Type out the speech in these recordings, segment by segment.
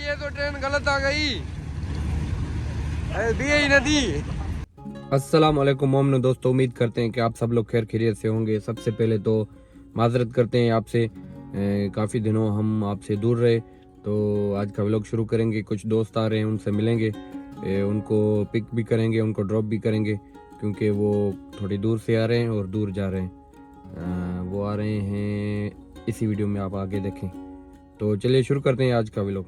ये तो ट्रेन गलत आ गई, बीए नदी। अस्सलाम वालेकुम मोमिनो दोस्तों, उम्मीद करते हैं कि आप सब लोग खैर खैरियत से होंगे। सबसे पहले तो माजरत करते हैं आपसे, काफ़ी दिनों हम आपसे दूर रहे। तो आज का व्लॉग शुरू करेंगे। कुछ दोस्त आ रहे हैं, उनसे मिलेंगे, उनको पिक भी करेंगे, उनको ड्रॉप भी करेंगे, क्योंकि वो थोड़ी दूर से आ रहे हैं और दूर जा रहे हैं। वो आ रहे हैं इसी वीडियो में, आप आगे देखें। तो चलिए शुरू करते हैं आज का व्लॉग।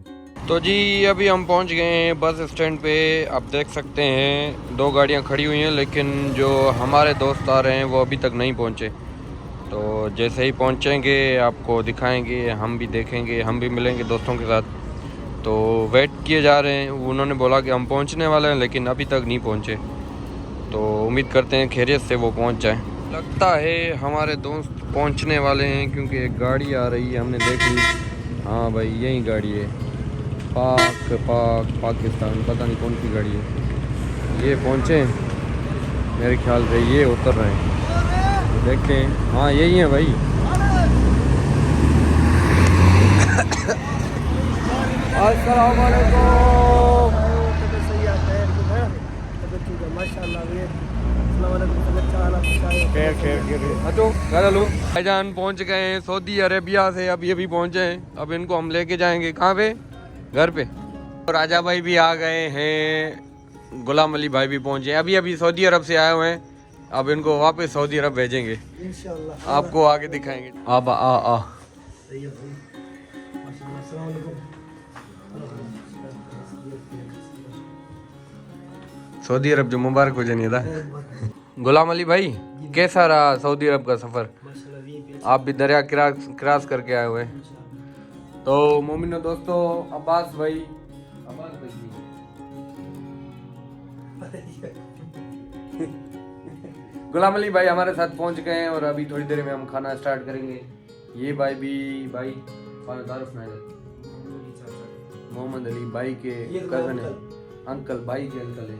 तो जी अभी हम पहुंच गए हैं बस स्टैंड पे। आप देख सकते हैं 2 गाड़ियां खड़ी हुई हैं, लेकिन जो हमारे दोस्त आ रहे हैं वो अभी तक नहीं पहुंचे। तो जैसे ही पहुंचेंगे आपको दिखाएंगे, हम भी देखेंगे, हम भी मिलेंगे दोस्तों के साथ। तो वेट किए जा रहे हैं, उन्होंने बोला कि हम पहुंचने वाले हैं, लेकिन अभी तक नहीं पहुंचे। तो उम्मीद करते हैं खैरियत से वो पहुंच जाएं। लगता है हमारे दोस्त पहुंचने वाले हैं, क्योंकि एक गाड़ी आ रही है, हमने देख ली। हाँ भाई यही गाड़ी है, पाकिस्तान, पता नहीं कौन सी गाड़ी है। ये पहुंचे मेरे ख्याल से, ये उतर रहे हैं, तो देखते हैं। हाँ यही है भाई। अस्सलाम वालेकुम। भाईजान पहुंच गए हैं सऊदी अरेबिया से, अभी अभी पहुंचे हैं। अब इनको हम लेके जाएंगे कहाँ पे, घर पे। तो राजा भाई भी आ गए हैं, गुलाम अली भाई भी पहुंचे, अभी अभी सऊदी अरब से आए हुए हैं। अब इनको वापस सऊदी अरब भेजेंगे, इंशाल्लाह आपको आगे दिखाएंगे। अब आ सऊदी अरब जो मुबारक हो जानी था। गुलाम अली भाई कैसा रहा सऊदी अरब का सफ़र? आप भी दरिया क्रॉस करके आए हुए हैं। तो मोमिनो दोस्तों, अब्बास भाई गुलाम अली भाई हमारे साथ पहुंच गए हैं, और अभी थोड़ी देर में हम खाना स्टार्ट करेंगे। ये भाई भी भाई मोहम्मद अली भाई के कजन है, अंकल, भाई के अंकल है।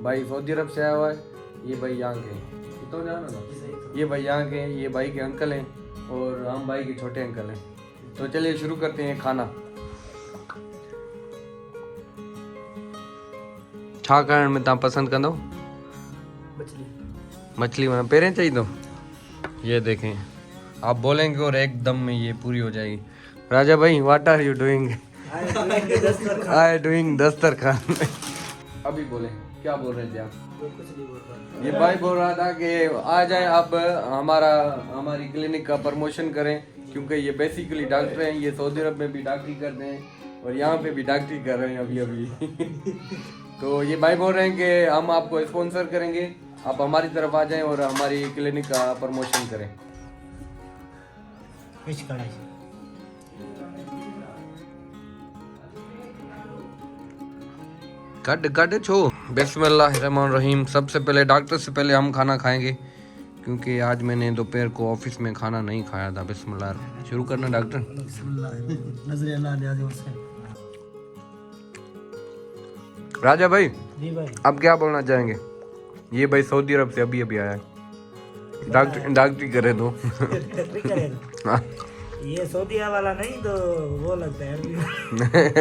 भाई सऊदी अरब से आया हुआ है। ये भाई यहाँ के हैं, तो जाना ना, ये भाई यहाँ के हैं, ये भाई के अंकल हैं, और हम भाई के छोटे अंकल हैं। तो चलिए शुरू करते हैं खाना। छा खाइण में तव्हां पसंद कंदो? मछली में पेरें चाहिए। तो ये देखें, आप बोलेंगे और एकदम में ये पूरी हो जाएगी। राजा भाई what are you doing? I doing दस्तरखान। अभी बोले, क्या बोल रहे थे आप? कुछ नहीं बोल रहा। ये भाई बोल रहा था कि आ जाए, अब हमारी क्लिनिक का प्रमोशन करें, क्योंकि ये बेसिकली डॉक्टर हैं। ये सऊदी अरब में भी डॉक्टरी करते हैं और यहाँ पे भी डॉक्टरी कर रहे हैं अभी अभी। तो ये भाई बोल रहे हैं कि हम आपको स्पॉन्सर करेंगे, आप हमारी तरफ आ जाएं और हमारी क्लिनिक का प्रमोशन करें। कट छो। बिस्मिल्लाहिर्रहमानिर्रहीम। सबसे पहले डॉक्टर से पहले हम खाना खाएंगे, क्योंकि आज मैंने दोपहर को ऑफिस में खाना नहीं खाया था। बिस्मिल्लाह। शुरू करना डॉक्टर। राजा भाई जी भाई, अब क्या बोलना चाहेंगे? ये भाई सऊदी अरब से अभी अभी आया है, डॉक्टरी करे दो। ये सऊदीया वाला नहीं तो वो लगता है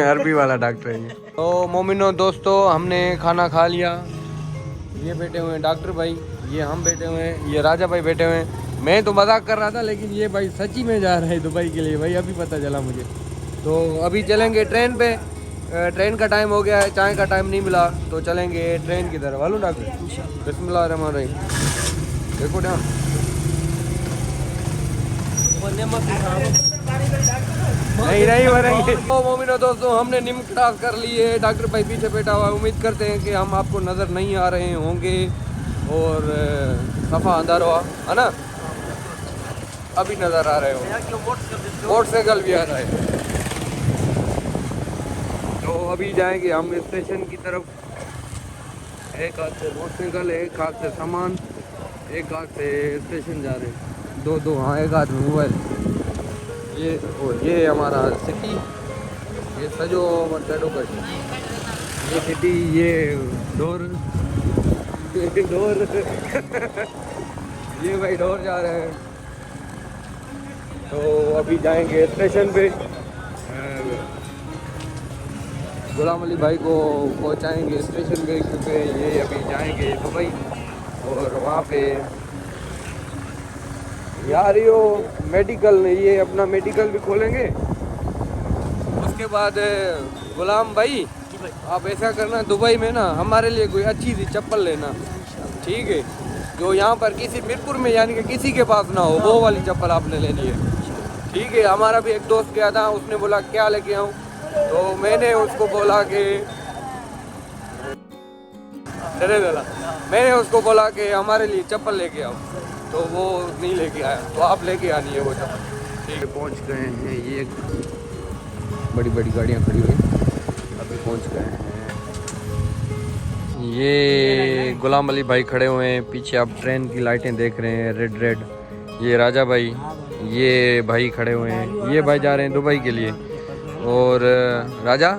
अरबी वाला डॉक्टर है ये। तो मोमिनो दोस्तों, हमने खाना खा लिया। ये बैठे हुए हैं डॉक्टर भाई, ये हम बैठे हुए हैं, ये राजा भाई बैठे हुए हैं। मैं तो मजाक कर रहा था, लेकिन ये भाई सच्ची में जा रहा है दुबई के लिए भाई, अभी पता चला मुझे। तो अभी चलेंगे ट्रेन पे। ट्रेन का टाइम हो गया है, चाय का टाइम नहीं मिला, तो चलेंगे ट्रेन की तरफ। वालू डॉक्टर बिस्मिल्लाहिर्रहमानिर्रहीम। देखो ना, नहीं हो रही है। तो मोमिनो दोस्तों, हमने निम क्रॉस कर ली है। डॉक्टर भाई पीछे बैठा हुआ है। उम्मीद करते हैं कि हम आपको नज़र नहीं आ रहे होंगे, और सफ़ा अंदर हुआ है ना, अभी नज़र आ रहे हो। मोटरसाइकिल भी आ रहा है। तो अभी जाएंगे हम स्टेशन की तरफ। एक हाथ से मोटरसाइकिल, एक हाथ से सामान, एक हाथ से स्टेशन जा रहे हैं। दो हाँ, एक हाथ में मोबाइल। ये हमारा सिटी, ये सजो मटो का ये सिटी, ये डोर ये भाई डोर जा रहे हैं। तो अभी जाएंगे स्टेशन पे। गुलाम अली भाई को पहुंचाएंगे स्टेशन पे, क्योंकि ये अभी जाएंगे दुबई और वहाँ पे यार यो मेडिकल, ये अपना मेडिकल भी खोलेंगे। उसके बाद गुलाम भाई आप ऐसा करना, दुबई में ना हमारे लिए कोई अच्छी सी चप्पल लेना, ठीक है, जो यहाँ पर किसी मीरपुर में यानी कि किसी के पास ना हो, वो वाली चप्पल आपने लेनी है, ठीक है। हमारा भी एक दोस्त गया था, उसने बोला क्या लेके आऊँ, तो मैंने उसको बोला कि मैंने उसको बोला कि हमारे लिए चप्पल लेके आओ, तो वो नहीं लेके आया, तो आप लेके आनी है वो चप्पल, ठीक है। पहुँच गए हैं, ये बड़ी बड़ी गाड़ियाँ खड़ी हुई, अभी पहुँच गए हैं। ये गुलाम अली भाई खड़े हुए हैं पीछे, आप ट्रेन की लाइटें देख रहे हैं रेड रेड। ये राजा भाई, ये भाई खड़े हुए हैं, ये भाई जा रहे हैं दुबई के लिए। और राजा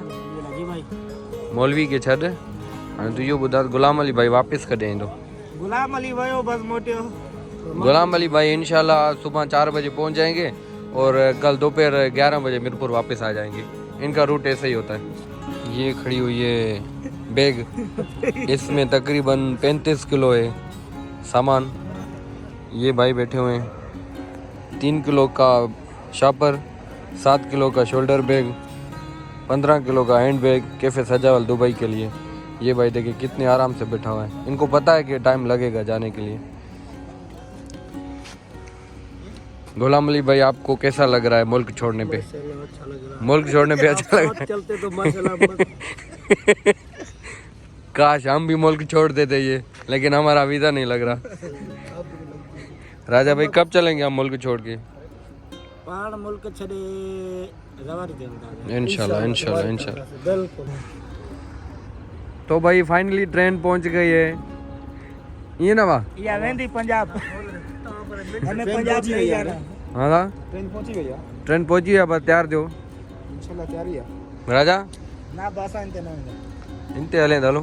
मौलवी के छद तो यो बुधा गुलाम अली भाई वापस करें, तो गुलाम अली भाई बस मोटे गुलाम अली भाई इंशाल्लाह सुबह 4 बजे पहुंच जाएंगे और कल दोपहर 11 बजे मीरपुर वापस आ जाएंगे। इनका रूट ऐसे ही होता है। ये खड़ी हुई है बैग, इसमें तकरीबन 35 किलो है सामान। ये भाई बैठे हुए हैं, 3 किलो का शॉपर, 7 किलो का शोल्डर बैग, 15 किलो का हैंड बैग, कैफे सजावल दुबई के लिए। ये भाई देखिए कितने आराम से बैठा हुआ है, इनको पता है कि टाइम लगेगा जाने के लिए। गुलाम अली भाई आपको कैसा लग रहा है मुल्क छोड़ने पे? अच्छा लग रहा मुल्क छोड़ने पे अच्छा लग रहा है? चलते तो माशाल्लाह काश हम भी मुल्क छोड़ देते ये, लेकिन हमारा वीज़ा नहीं लग रहा। राजा भाई कब चलेंगे हम मुल्क छोड़ के? पहाड़ मुल्क छड़े इंशाल्लाह इंशाल्लाह इंशाल्लाह। बिल्कुल। तो भाई फाइनली ट्रेन पहुंच गई है। ये ना वाह या वेंदी पंजाब, हमें पंजाब नहीं जाना। हाँ था ट्रेन पहुंची गई है, ट्रेन पहुंची है, बस तैयार जो इंशाल्लाह तैयारी है राजा ना बस आते ना इंते हले दलो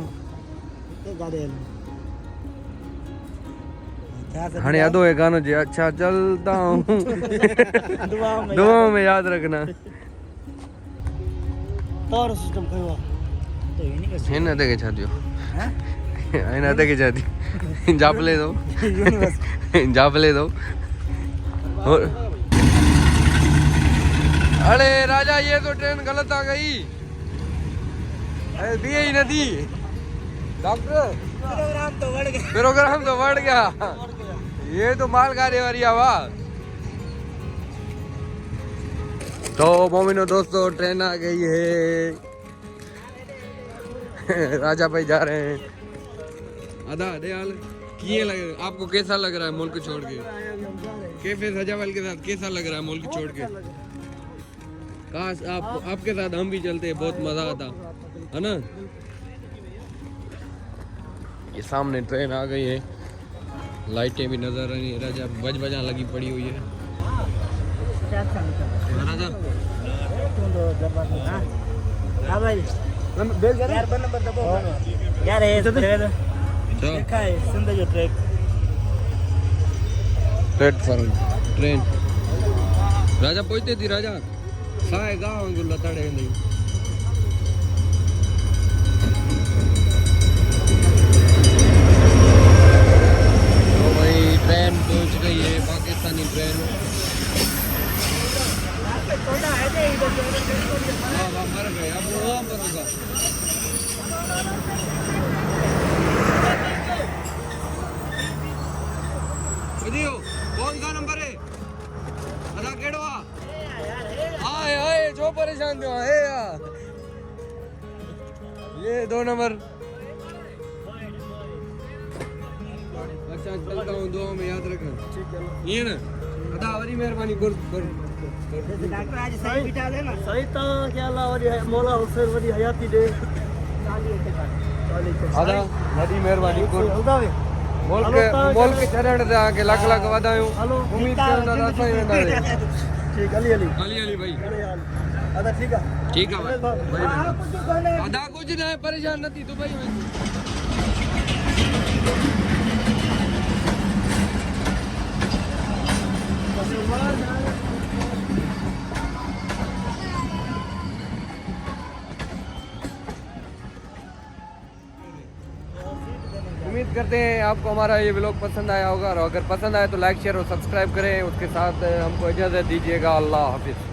ये गाड़ी हने यादो है गानो जी, अच्छा चलता हूँ दुआ में याद रखना। और सिस्टम कोई तो ये नहीं है ना देखे छातियो है ना देखे छाती जापले दो जापले दो। और अरे राजा ये तो ट्रेन गलत आ गई, दिए ही नदी डॉक्टर प्रोग्राम तो बढ़ गया, ये तो मालगाड़ी वाली आवाज। तो मोमिनो दोस्तों ट्रेन आ गई है, राजा भाई जा रहे हैं। आधा दयाल किए लग, आपको कैसा लग रहा है मुल्क छोड़ के? कैफे सजावल के साथ कैसा लग रहा है मुल्क छोड़ के? काश आपके साथ हम भी चलते, बहुत मजा आता है ना। ये सामने ट्रेन आ गई है, लाइटें भी नजर आ रही है, राजा बजा लगी पड़ी हुई है। राजा हाँ भाई यार बन नंबर दबाओ यार, ये तो देखा है सुंदर जो ट्रैक प्लेटफॉर्म ट्रेन राजा पहुंचते थी राजा साए गाँव अंगुल लताड़े नहीं। तो भाई ट्रेन पहुंच गई है, पाकिस्तानी ट्रेन। मर गए अब वो मरूंगा। कौन सा नंबर है? अदा केड़वा आए आए जो परेशान दो है यार, ये 2 नंबर। अच्छा चलता हूँ, दुआ में याद रखना ये ना। अदा बड़ी मेहरबानी डॉक्टर आज सही बिठा देना सही तो क्या अल्लाह वरी है मौला हुसैन वरी हयाती दे आदा बड़ी मेहरबानी मुल्क छॾण ते आके लख लख वाधायूं। उम्मीद करंदा असां ई वेंदा ठीक अली अली अली भाई अदा ठीक है भाई अदा कुछ ना परेशान न थी तू भाई। उम्मीद करते हैं आपको हमारा ये व्लॉग पसंद आया होगा, और अगर पसंद आए तो लाइक शेयर और सब्सक्राइब करें। उसके साथ हमको इजाज़त दीजिएगा। अल्लाह हाफिज़।